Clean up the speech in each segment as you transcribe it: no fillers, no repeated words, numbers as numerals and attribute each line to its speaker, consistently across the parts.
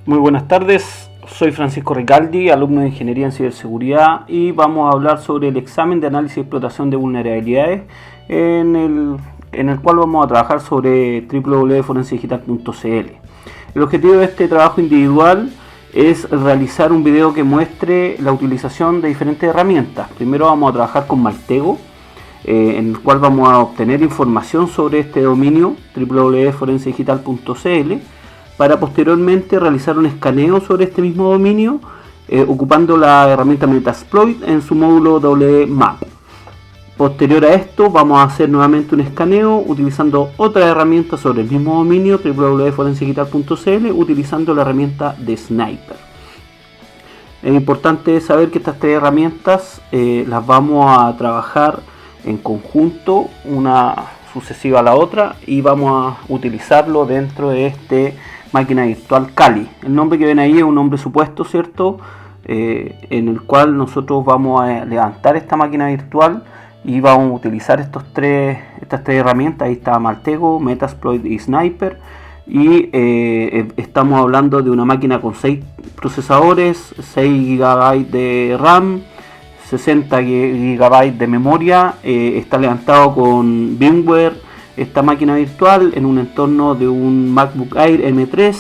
Speaker 1: Muy buenas tardes, soy Francisco Ricaldi, alumno de Ingeniería en Ciberseguridad, y vamos a hablar sobre el examen de análisis y explotación de vulnerabilidades en el cual vamos a trabajar sobre www.forensegital.cl. El objetivo de este trabajo individual es realizar un video que muestre la utilización de diferentes herramientas. Primero vamos a trabajar con Maltego, en el cual vamos a obtener información sobre este dominio www.forensegital.cl, para posteriormente realizar un escaneo sobre este mismo dominio ocupando la herramienta Metasploit en su módulo WMAP. Posterior a esto vamos a hacer nuevamente un escaneo utilizando otra herramienta sobre el mismo dominio www.forensegital.cl, utilizando la herramienta de Sniper. Es importante saber que estas tres herramientas las vamos a trabajar en conjunto, una sucesiva a la otra, y vamos a utilizarlo dentro de este máquina virtual Kali. El nombre que ven ahí es un nombre supuesto, ¿cierto? En el cual nosotros vamos a levantar esta máquina virtual y vamos a utilizar estas tres herramientas. Ahí está Maltego, Metasploit y Sniper. Y estamos hablando de una máquina con 6 procesadores, 6 GB de RAM, 60 GB de memoria. Está levantado con VMware esta máquina virtual en un entorno de un MacBook Air M3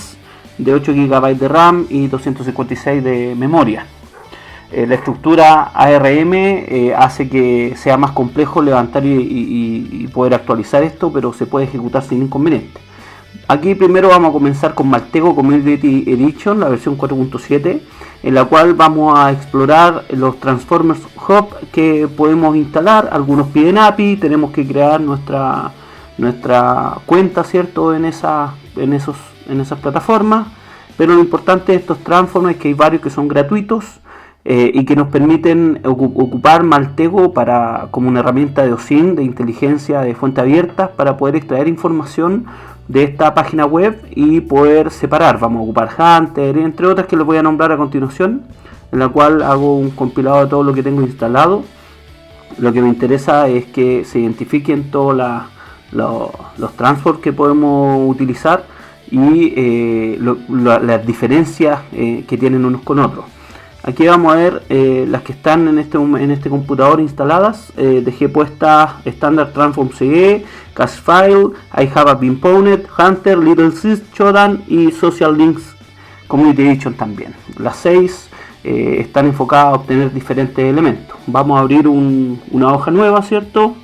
Speaker 1: de 8 GB de RAM y 256 de memoria. La estructura ARM hace que sea más complejo levantar y poder actualizar esto, pero se puede ejecutar sin inconveniente. Aquí primero vamos a comenzar con Maltego Community Edition, la versión 4.7, en la cual vamos a explorar los Transformers Hub que podemos instalar. Algunos piden API, tenemos que crear nuestra cuenta, ¿cierto?, en esas plataformas, pero lo importante de estos transformers es que hay varios que son gratuitos y que nos permiten ocupar Maltego como una herramienta de OSINT, de inteligencia de fuente abierta, para poder extraer información de esta página web y poder separar. Vamos a ocupar Hunter, entre otras que les voy a nombrar a continuación, en la cual hago un compilado de todo lo que tengo instalado. Lo que me interesa es que se identifiquen todos los transforms que podemos utilizar y las diferencias que tienen unos con otros. Aquí vamos a ver las que están en este computador instaladas. Dejé puestas Standard Transform CE, Cashfile, I Have a Pinponet, Hunter, Little Sys, Shodan y Social Links Community Edition también. Las 6 están enfocadas a obtener diferentes elementos. Vamos a abrir una hoja nueva, ¿cierto?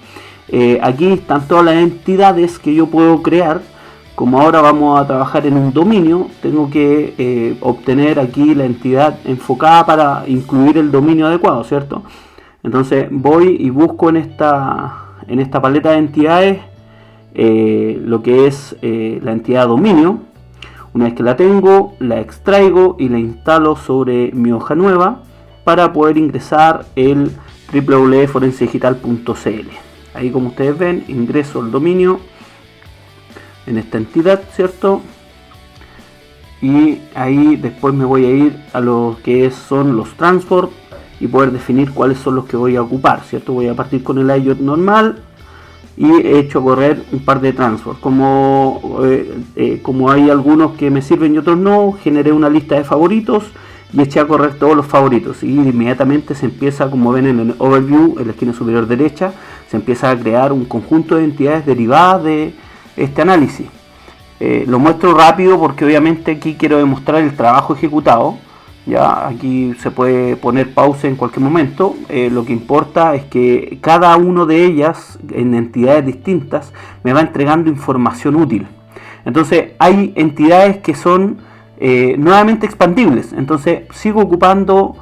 Speaker 1: Aquí están todas las entidades que yo puedo crear. Como ahora vamos a trabajar en un dominio, tengo que obtener aquí la entidad enfocada para incluir el dominio adecuado, ¿cierto? Entonces voy y busco en esta paleta de entidades lo que es la entidad dominio. Una vez que la tengo, la extraigo y la instalo sobre mi hoja nueva para poder ingresar el www.forensegital.cl. Ahí, como ustedes ven, ingreso el dominio en esta entidad, ¿cierto? Y ahí después me voy a ir a lo que son los transforms y poder definir cuáles son los que voy a ocupar, ¿cierto? Voy a partir con el IOT normal y he hecho correr un par de transforms. Como hay algunos que me sirven y otros no, generé una lista de favoritos y eché a correr todos los favoritos, y inmediatamente se empieza, como ven en el overview en la esquina superior derecha, se empieza a crear un conjunto de entidades derivadas de este análisis. Lo muestro rápido porque obviamente aquí quiero demostrar el trabajo ejecutado. Ya aquí se puede poner pausa en cualquier momento. Lo que importa es que cada uno de ellas, en entidades distintas, me va entregando información útil. Entonces hay entidades que son nuevamente expandibles, entonces sigo ocupando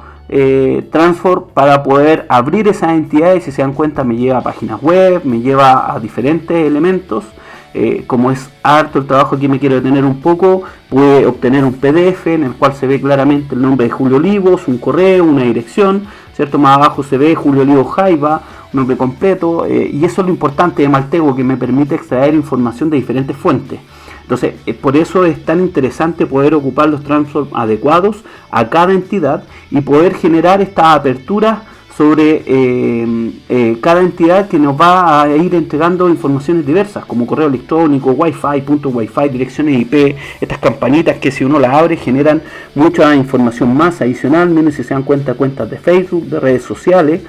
Speaker 1: Transform para poder abrir esas entidades. Si se dan cuenta, me lleva a páginas web, me lleva a diferentes elementos. Como es harto el trabajo, aquí me quiero detener un poco. Pude obtener un PDF en el cual se ve claramente el nombre de Julio Olivos, un correo, una dirección, ¿cierto? Más abajo se ve Julio Olivos Jaiba, un nombre completo, y eso es lo importante de Maltego, que me permite extraer información de diferentes fuentes. Entonces, por eso es tan interesante poder ocupar los transforms adecuados a cada entidad y poder generar estas aperturas sobre cada entidad que nos va a ir entregando informaciones diversas, como correo electrónico, wifi, punto wifi, direcciones IP, estas campanitas que si uno las abre generan mucha información más adicional. Miren, si se dan cuenta, cuentas de Facebook, de redes sociales,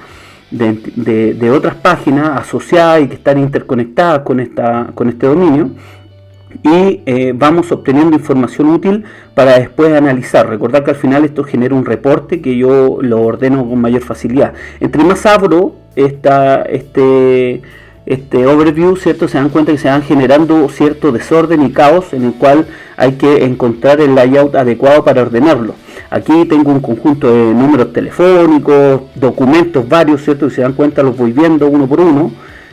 Speaker 1: de otras páginas asociadas y que están interconectadas con este dominio. Y vamos obteniendo información útil para después analizar. Recordar que al final esto genera un reporte que yo lo ordeno con mayor facilidad. Entre más abro este overview, ¿cierto? Se dan cuenta que se van generando cierto desorden y caos en el cual hay que encontrar el layout adecuado para ordenarlo. Aquí tengo un conjunto de números telefónicos, documentos varios, ¿cierto? Si se dan cuenta los voy viendo uno por uno.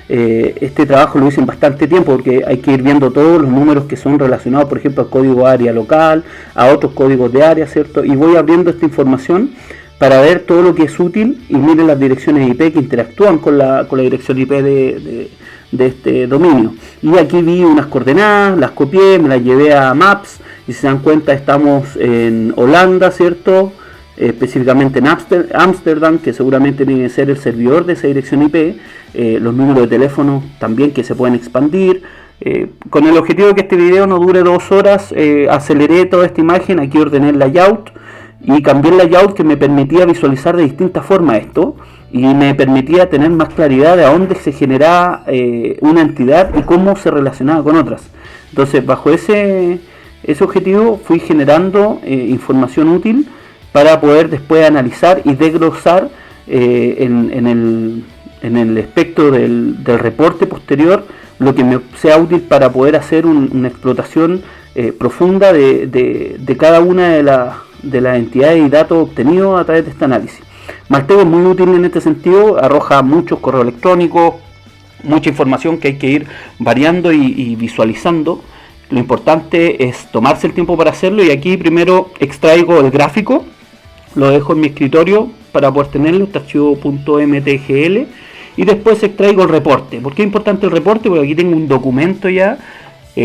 Speaker 1: Este trabajo lo hice en bastante tiempo porque hay que ir viendo todos los números que son relacionados, por ejemplo, al código área local, a otros códigos de área, ¿cierto? Y voy abriendo esta información para ver todo lo que es útil y miren las direcciones IP que interactúan con la dirección IP de este dominio. Y aquí vi unas coordenadas, las copié, me las llevé a Maps y si se dan cuenta estamos en Holanda, ¿cierto? Específicamente en Ámsterdam, que seguramente tiene que ser el servidor de esa dirección IP, los números de teléfono también que se pueden expandir. Con el objetivo de que este video no dure 2 horas, aceleré toda esta imagen, aquí ordené el layout y cambié el layout que me permitía visualizar de distintas formas esto y me permitía tener más claridad de a dónde se generaba una entidad y cómo se relacionaba con otras. Entonces, bajo ese objetivo fui generando información útil para poder después analizar y desglosar en el espectro del reporte posterior lo que me sea útil para poder hacer una explotación profunda de cada una de las entidades y datos obtenidos a través de este análisis. Maltego es muy útil en este sentido, arroja muchos correos electrónicos, mucha información que hay que ir variando y visualizando. Lo importante es tomarse el tiempo para hacerlo y aquí primero extraigo el gráfico, lo dejo en mi escritorio para poder tenerlo, este archivo .mtgl, y después extraigo el reporte. ¿Por qué es importante el reporte? Porque aquí tengo un documento ya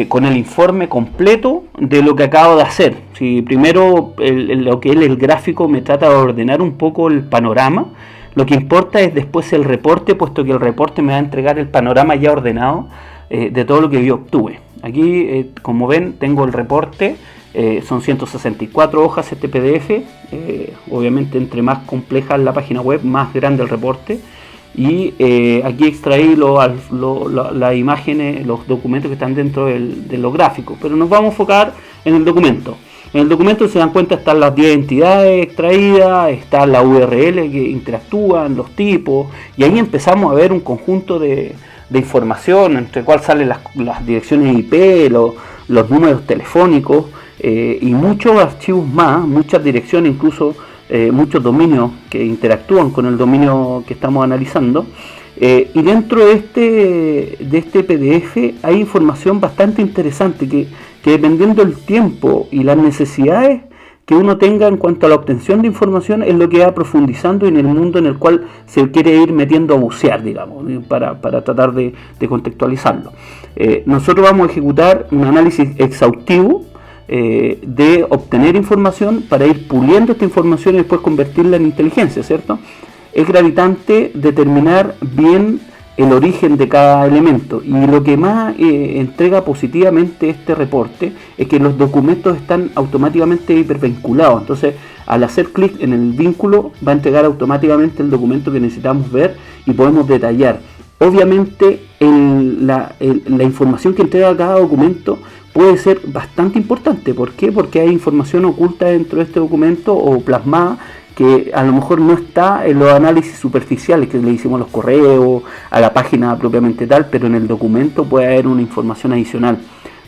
Speaker 1: con el informe completo de lo que acabo de hacer. Si primero lo que es el gráfico me trata de ordenar un poco el panorama, lo que importa es después el reporte, puesto que el reporte me va a entregar el panorama ya ordenado de todo lo que yo obtuve. Aquí, como ven, tengo el reporte. Son 164 hojas este PDF, obviamente entre más compleja la página web, más grande el reporte. Y aquí extraí las imágenes, los documentos que están dentro de los gráficos, pero nos vamos a enfocar en el documento. En el documento, si se dan cuenta, están las 10 entidades extraídas, está la URL que interactúan, los tipos, y ahí empezamos a ver un conjunto de información, entre el cual salen las direcciones IP, los números telefónicos, y muchos archivos más, muchas direcciones, incluso muchos dominios que interactúan con el dominio que estamos analizando. Y dentro de este PDF hay información bastante interesante que dependiendo del tiempo y las necesidades que uno tenga en cuanto a la obtención de información es lo que va profundizando en el mundo en el cual se quiere ir metiendo a bucear, digamos, para tratar de contextualizarlo. Nosotros vamos a ejecutar un análisis exhaustivo de obtener información para ir puliendo esta información y después convertirla en inteligencia, ¿cierto? Es gravitante determinar bien el origen de cada elemento y lo que más entrega positivamente este reporte es que los documentos están automáticamente hipervinculados. Entonces, al hacer clic en el vínculo va a entregar automáticamente el documento que necesitamos ver y podemos detallar. Obviamente la información que entrega cada documento puede ser bastante importante. ¿Por qué? Porque hay información oculta dentro de este documento o plasmada que a lo mejor no está en los análisis superficiales que le hicimos a los correos, a la página propiamente tal, pero en el documento puede haber una información adicional.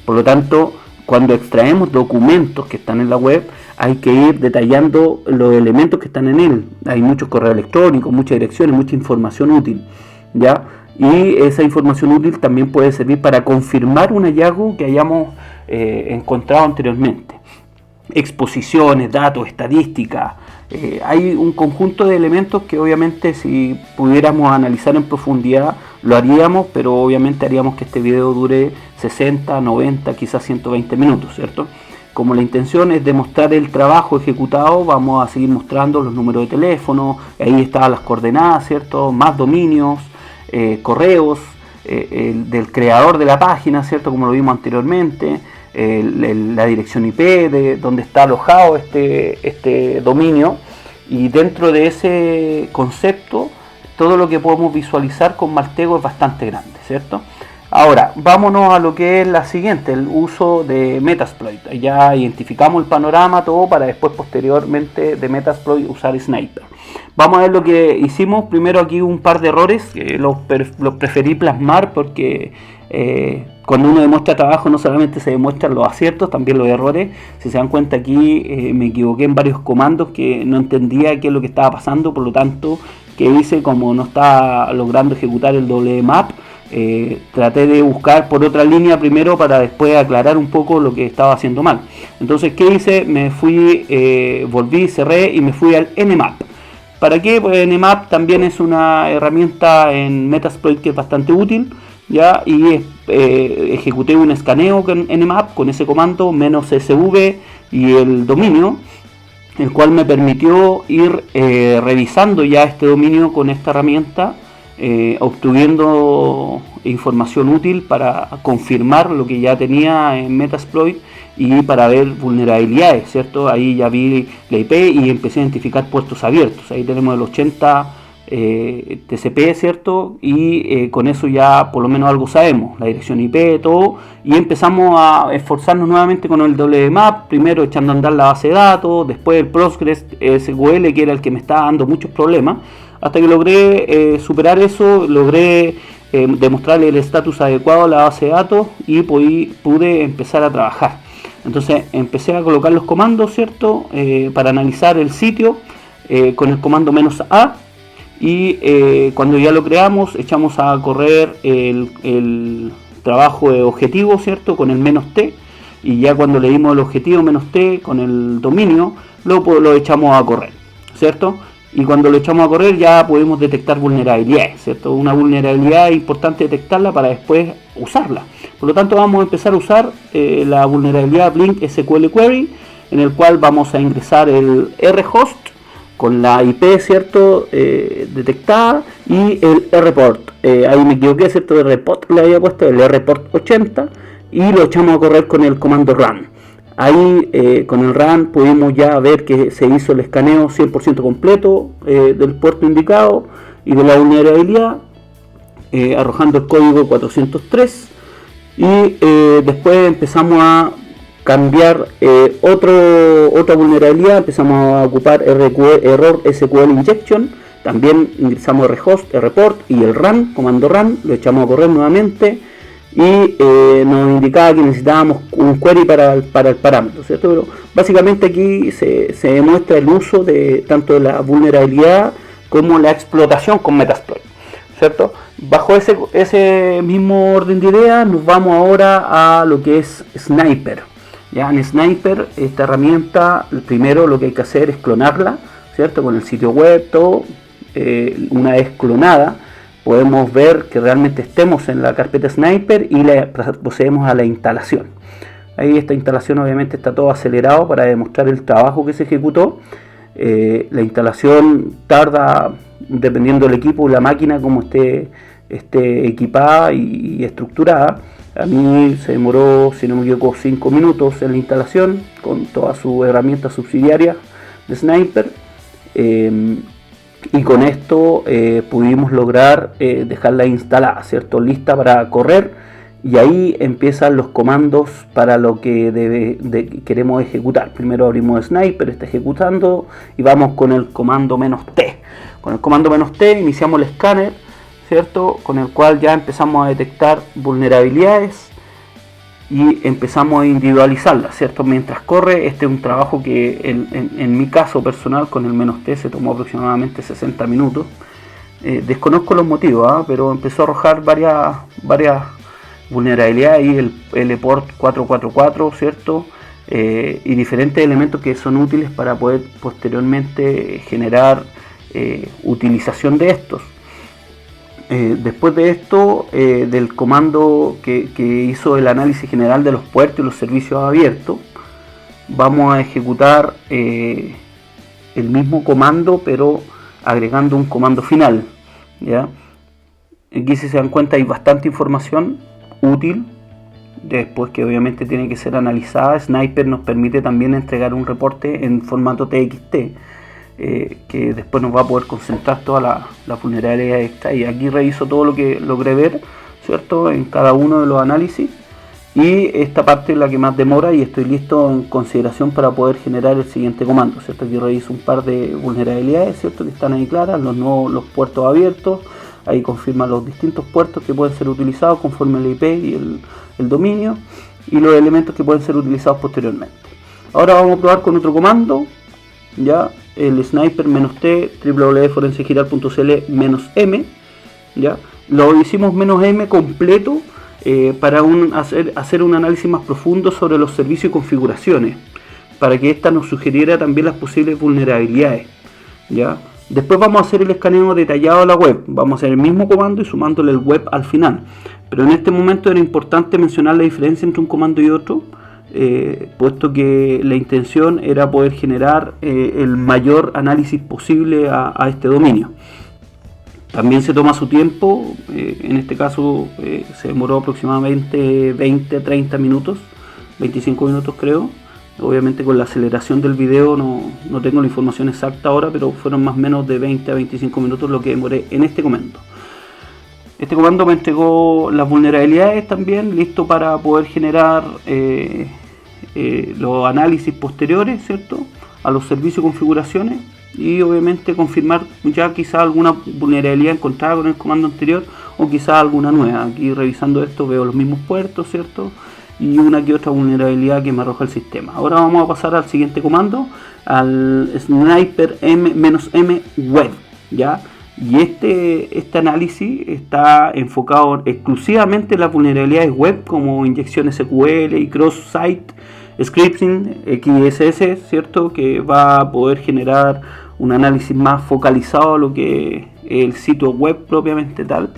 Speaker 1: Por lo tanto, cuando extraemos documentos que están en la web, hay que ir detallando los elementos que están en él. Hay muchos correos electrónicos, muchas direcciones, mucha información útil, ¿ya? Y esa información útil también puede servir para confirmar un hallazgo que hayamos encontrado anteriormente. Exposiciones, datos, estadísticas. Hay un conjunto de elementos que obviamente si pudiéramos analizar en profundidad lo haríamos, pero obviamente haríamos que este video dure 60, 90, quizás 120 minutos, ¿cierto? como la intención es demostrar el trabajo ejecutado, vamos a seguir mostrando los números de teléfono, ahí están las coordenadas, ¿cierto? Más dominios, correos del creador de la página, ¿cierto? Como lo vimos anteriormente, la dirección IP de donde está alojado este dominio, y dentro de ese concepto todo lo que podemos visualizar con Maltego es bastante grande, ¿cierto? Ahora, vámonos a lo que es la siguiente, el uso de Metasploit. Ya identificamos el panorama, todo, para después posteriormente de Metasploit usar Sniper. Vamos a ver lo que hicimos. Primero aquí un par de errores que los preferí plasmar porque cuando uno demuestra trabajo no solamente se demuestran los aciertos, también los errores. Si se dan cuenta aquí me equivoqué en varios comandos que no entendía qué es lo que estaba pasando, por lo tanto, ¿qué hice? Como no estaba logrando ejecutar el WMAP, traté de buscar por otra línea primero para después aclarar un poco lo que estaba haciendo mal. Entonces, ¿qué hice? Me fui, volví, cerré y me fui al Nmap. ¿Para qué? Pues Nmap también es una herramienta en Metasploit que es bastante útil, ¿ya? Y ejecuté un escaneo con Nmap con ese comando -sv y el dominio, el cual me permitió ir revisando ya este dominio con esta herramienta, obteniendo información útil para confirmar lo que ya tenía en Metasploit y para ver vulnerabilidades, ¿cierto? Ahí ya vi la IP y empecé a identificar puertos abiertos. Ahí tenemos el 80 TCP, ¿cierto? Y con eso ya por lo menos algo sabemos, la dirección IP, todo, y empezamos a esforzarnos nuevamente con el WMAP, primero echando a andar la base de datos, después el Postgres SQL, que era el que me estaba dando muchos problemas, hasta que logré superar eso, logré demostrarle el estatus adecuado a la base de datos y pude empezar a trabajar. Entonces empecé a colocar los comandos, ¿cierto? Para analizar el sitio con el comando "-a", y cuando ya lo creamos echamos a correr el trabajo de objetivo, ¿cierto? Con el "-t", y ya cuando le dimos el objetivo "-t" con el dominio lo echamos a correr, ¿cierto? Y cuando lo echamos a correr ya podemos detectar vulnerabilidades, ¿cierto? Una vulnerabilidad es importante detectarla para después usarla. Por lo tanto, vamos a empezar a usar la vulnerabilidad Blink SQL Query, en el cual vamos a ingresar el rhost con la IP, ¿cierto? Detectada, y el rport. Ahí me equivoqué, ¿cierto? El rport le había puesto el rport 80 y lo echamos a correr con el comando run. Ahí con el run pudimos ya ver que se hizo el escaneo 100% completo del puerto indicado y de la vulnerabilidad, arrojando el código 403. Y después empezamos a cambiar otra vulnerabilidad, empezamos a ocupar error SQL injection, también ingresamos rhost, rport y el run, comando run, lo echamos a correr nuevamente y nos indicaba que necesitábamos un query para el parámetro, ¿cierto? Pero básicamente aquí se demuestra el uso de tanto de la vulnerabilidad como la explotación con Metasploit, ¿cierto? Bajo ese mismo orden de ideas nos vamos ahora a lo que es Sniper. Ya en Sniper, esta herramienta, primero lo que hay que hacer es clonarla, ¿cierto? Con el sitio web, todo. Una vez clonada, podemos ver que realmente estemos en la carpeta Sniper y procedemos a la instalación. Ahí esta instalación obviamente está todo acelerado para demostrar el trabajo que se ejecutó. La instalación tarda, dependiendo del equipo y la máquina como esté equipada y estructurada. A mí se demoró, si no me equivoco, 5 minutos en la instalación con todas sus herramientas subsidiarias de Sniper. Y con esto pudimos lograr dejarla instalada, ¿cierto? Lista para correr, y ahí empiezan los comandos para lo que queremos ejecutar. Primero abrimos Sniper, está ejecutando, y vamos con el comando "-t". Con el comando "-t" iniciamos el escáner, ¿cierto? Con el cual ya empezamos a detectar vulnerabilidades y empezamos a individualizarlas, ¿cierto? Mientras corre, este es un trabajo que en mi caso personal con el "-t" se tomó aproximadamente 60 minutos. Desconozco los motivos, pero empezó a arrojar varias vulnerabilidades y el port 444, ¿cierto? Y diferentes elementos que son útiles para poder posteriormente generar utilización de estos. Después de esto, del comando que hizo el análisis general de los puertos y los servicios abiertos, vamos a ejecutar el mismo comando, pero agregando un comando final, ¿ya? Aquí, si se dan cuenta, hay bastante información útil, después que obviamente tiene que ser analizada. Sniper nos permite también entregar un reporte en formato TXT, que después nos va a poder concentrar toda la vulnerabilidad extra. Y aquí reviso todo lo que logré ver, ¿cierto?, en cada uno de los análisis. Y esta parte es la que más demora y estoy listo en consideración para poder generar el siguiente comando, ¿cierto? Aquí reviso un par de vulnerabilidades, ¿cierto?, que están ahí claras, los puertos abiertos. Ahí confirma los distintos puertos que pueden ser utilizados conforme el IP y el dominio, y los elementos que pueden ser utilizados posteriormente. Ahora vamos a probar con otro comando, ya, el sniper -t www.forensegiral.cl-m, ya. Lo hicimos -m completo para hacer un análisis más profundo sobre los servicios y configuraciones, para que esta nos sugiriera también las posibles vulnerabilidades, ya. Después vamos a hacer el escaneo detallado de la web, vamos a hacer el mismo comando y sumándole el web al final. Pero en este momento era importante mencionar la diferencia entre un comando y otro, puesto que la intención era poder generar el mayor análisis posible a este dominio. También se toma su tiempo, en este caso se demoró aproximadamente 20-30 minutos, 25 minutos creo. Obviamente con la aceleración del video no tengo la información exacta ahora, pero fueron más o menos de 20 a 25 minutos lo que demoré en este comando. Este comando me entregó las vulnerabilidades también, listo para poder generar los análisis posteriores, ¿cierto?, a los servicios y configuraciones, y obviamente confirmar ya quizá alguna vulnerabilidad encontrada con el comando anterior o quizá alguna nueva. Aquí revisando esto veo los mismos puertos, ¿cierto?, y una que otra vulnerabilidad que me arroja el sistema. Ahora vamos a pasar al siguiente comando, al sniper -m web, ¿ya? Y este análisis está enfocado exclusivamente en las vulnerabilidades web, como inyección SQL y cross-site scripting XSS, ¿cierto?, que va a poder generar un análisis más focalizado a lo que es el sitio web propiamente tal,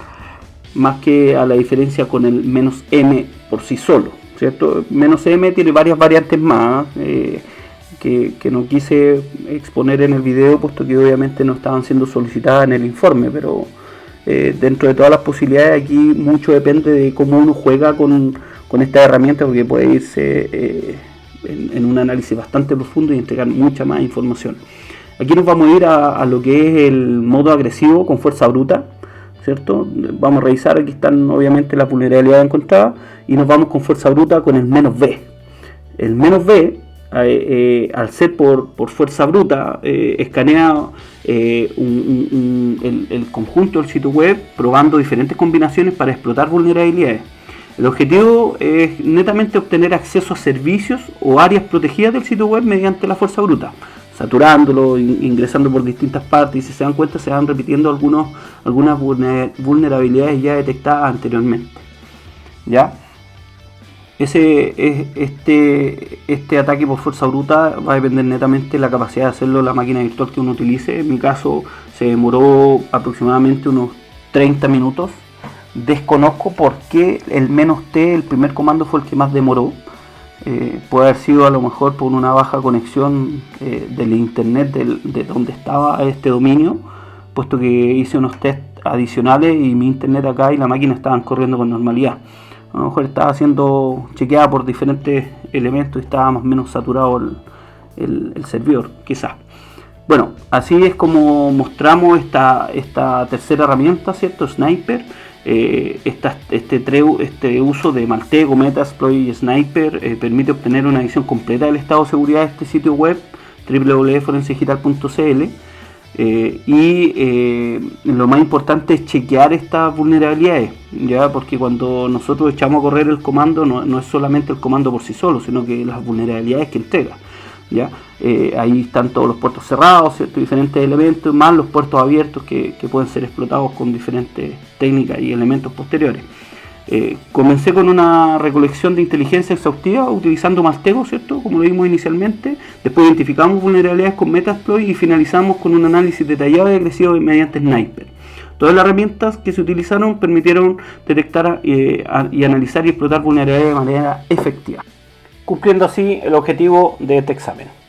Speaker 1: más que a la diferencia con el -m por sí solo, ¿cierto? -m tiene varias variantes más que no quise exponer en el video, puesto que obviamente no estaban siendo solicitadas en el informe, pero dentro de todas las posibilidades aquí mucho depende de cómo uno juega con esta herramienta, porque puede irse en un análisis bastante profundo y entregar mucha más información. Aquí nos vamos a ir a lo que es el modo agresivo con fuerza bruta, ¿cierto? Vamos a revisar, aquí están obviamente las vulnerabilidades encontradas, y nos vamos con fuerza bruta con el -v. El -v, al ser por fuerza bruta, escanea el conjunto del sitio web, probando diferentes combinaciones para explotar vulnerabilidades. El objetivo es netamente obtener acceso a servicios o áreas protegidas del sitio web mediante la fuerza bruta, saturándolo, ingresando por distintas partes, y si se dan cuenta se van repitiendo algunas vulnerabilidades ya detectadas anteriormente, ¿ya? Este ataque por fuerza bruta va a depender netamente de la capacidad de hacerlo la máquina virtual que uno utilice. En mi caso se demoró aproximadamente unos 30 minutos. Desconozco por qué el -t, el primer comando, fue el que más demoró. Puede haber sido a lo mejor por una baja conexión del internet de donde estaba este dominio, puesto que hice unos test adicionales y mi internet acá y la máquina estaban corriendo con normalidad. A lo mejor estaba siendo chequeada por diferentes elementos y estaba más o menos saturado el servidor, quizás. Bueno, así es como mostramos esta tercera herramienta, ¿cierto? Sniper. Este uso de Maltego, Metasploit y Sniper permite obtener una visión completa del estado de seguridad de este sitio web, www.forensegiral.cl, lo más importante es chequear estas vulnerabilidades, ya, porque cuando nosotros echamos a correr el comando no es solamente el comando por sí solo, sino que las vulnerabilidades que entrega, ¿ya? Ahí están todos los puertos cerrados, ¿cierto? Diferentes elementos, más los puertos abiertos que pueden ser explotados con diferentes técnicas y elementos posteriores. Comencé con una recolección de inteligencia exhaustiva utilizando Maltego, ¿cierto?, como lo vimos inicialmente. Después identificamos vulnerabilidades con Metasploit y finalizamos con un análisis detallado y agresivo mediante Sniper. Todas las herramientas que se utilizaron permitieron detectar y analizar y explotar vulnerabilidades de manera efectiva. cumpliendo así el objetivo de este examen.